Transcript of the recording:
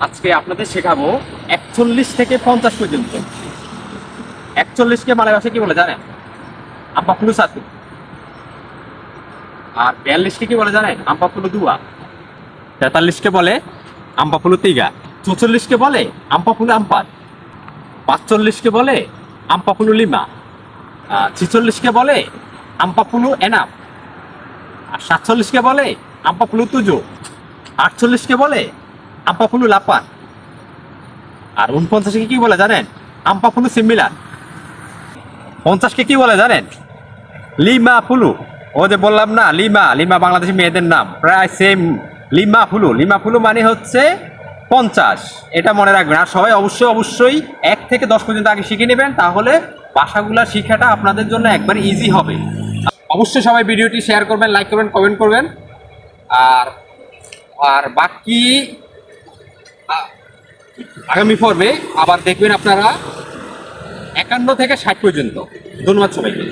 আজকে আপনাদের শেখাবো 41 থেকে 50 পর্যন্ত। 41কে মালয় ভাষায় কি বলে জানেন? আম্পাপুলু সাতু। আর 42কে কি বলে জানেন? আম্পাপুলু দুয়া। 43কে বলে আম্পাপুলু তিগা। 44কে বলে আম্পাপুলু আমপাত। 45কে বলে আম্পাপুলু লিমা। 46কে বলে আম্পাপুলু এনাম। আর 47কে বলে আম্পাপুলু তুজো। 48কে বলে আম্পাপুলু লাপান। আর 49কে কি বলে জানেন? আম্পাপুলু সিমিলান। 50কে কি বলে জানেন? লিমা ফুলু। ও যে বললাম না, লিমা লিমা বাংলাদেশি মেয়েদের নাম, প্রায় সেম। লিমা ফুলু, লিমা ফুলু মানে হচ্ছে 50। এটা মনে রাখবেন। আর সবাই অবশ্যই 1 থেকে 10 পর্যন্ত আগে শিখে নেবেন, তাহলে ভাষাগুলো শেখাটা আপনাদের জন্য একবার ইজি হবে। অবশ্যই সবাই ভিডিওটি শেয়ার করবেন, লাইক করবেন, কমেন্ট করবেন। আর আর বাকি আগামী পর্বে আবার দেখবেন আপনারা 51 থেকে 60 পর্যন্ত। ধন্যবাদ সবাইকে।